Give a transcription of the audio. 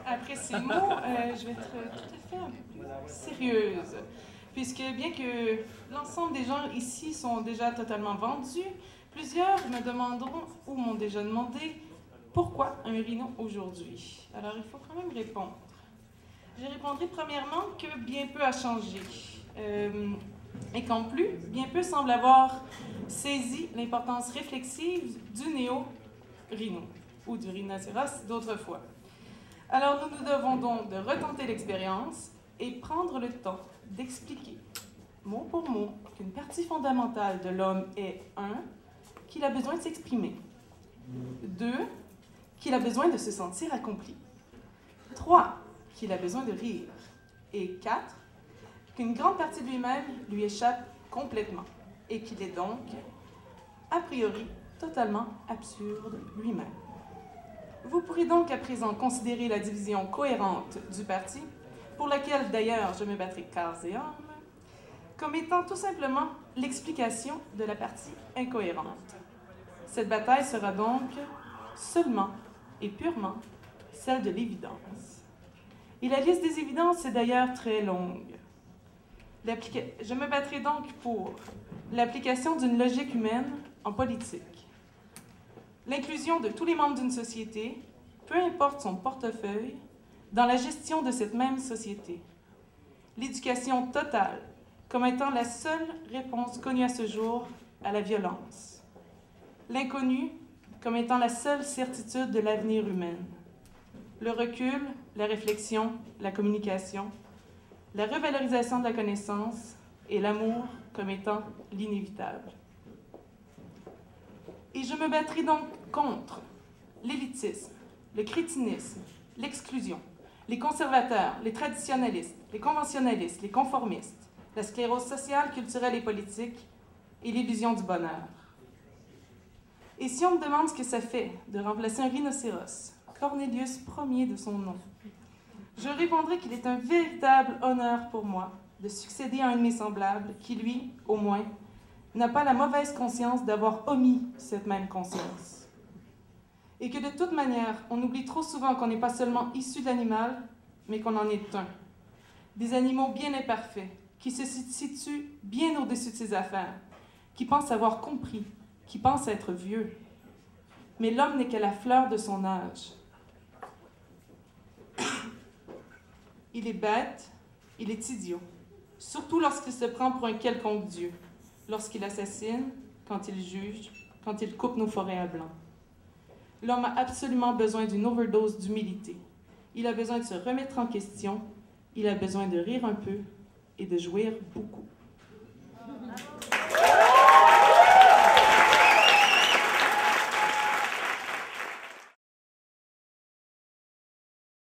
Après ces mots, je vais être tout à fait sérieuse, puisque bien que l'ensemble des gens ici sont déjà totalement vendus, plusieurs me demanderont ou m'ont déjà demandé pourquoi un rhino aujourd'hui. Alors il faut quand même répondre. Je répondrai premièrement que bien peu a changé. Et qu'en plus, bien peu semble avoir saisi l'importance réflexive du néo-rhino, ou du rhinocéros d'autrefois. Alors nous nous devons donc de retenter l'expérience et prendre le temps d'expliquer, mot pour mot, qu'une partie fondamentale de l'homme est 1. Qu'il a besoin de s'exprimer, 2. Qu'il a besoin de se sentir accompli, 3. Qu'il a besoin de rire, et 4. Qu'une grande partie de lui-même lui échappe complètement et qu'il est donc, a priori, totalement absurde lui-même. Vous pourrez donc à présent considérer la division cohérente du parti, pour laquelle d'ailleurs je me battrai corps et âme, comme étant tout simplement l'explication de la partie incohérente. Cette bataille sera donc seulement et purement celle de l'évidence. Et la liste des évidences est d'ailleurs très longue. Je me battrai donc pour l'application d'une logique humaine en politique, l'inclusion de tous les membres d'une société, peu importe son portefeuille, dans la gestion de cette même société, l'éducation totale comme étant la seule réponse connue à ce jour à la violence, l'inconnu comme étant la seule certitude de l'avenir humain, le recul, la réflexion, la communication, la revalorisation de la connaissance et l'amour comme étant l'inévitable. Et je me battrai donc contre l'élitisme, le crétinisme, l'exclusion, les conservateurs, les traditionnalistes, les conventionnalistes, les conformistes, la sclérose sociale, culturelle et politique et l'illusion du bonheur. Et si on me demande ce que ça fait de remplacer un rhinocéros, Cornelius Ier de son nom, je répondrai qu'il est un véritable honneur pour moi de succéder à un de mes semblables qui, lui, au moins, n'a pas la mauvaise conscience d'avoir omis cette même conscience. Et que de toute manière, on oublie trop souvent qu'on n'est pas seulement issu de l'animal, mais qu'on en est un. Des animaux bien imparfaits, qui se situent bien au-dessus de ses affaires, qui pensent avoir compris, qui pensent être vieux. Mais l'homme n'est qu'à la fleur de son âge. Il est bête, il est idiot, surtout lorsqu'il se prend pour un quelconque dieu, lorsqu'il assassine, quand il juge, quand il coupe nos forêts à blanc. L'homme a absolument besoin d'une overdose d'humilité. Il a besoin de se remettre en question, il a besoin de rire un peu et de jouir beaucoup.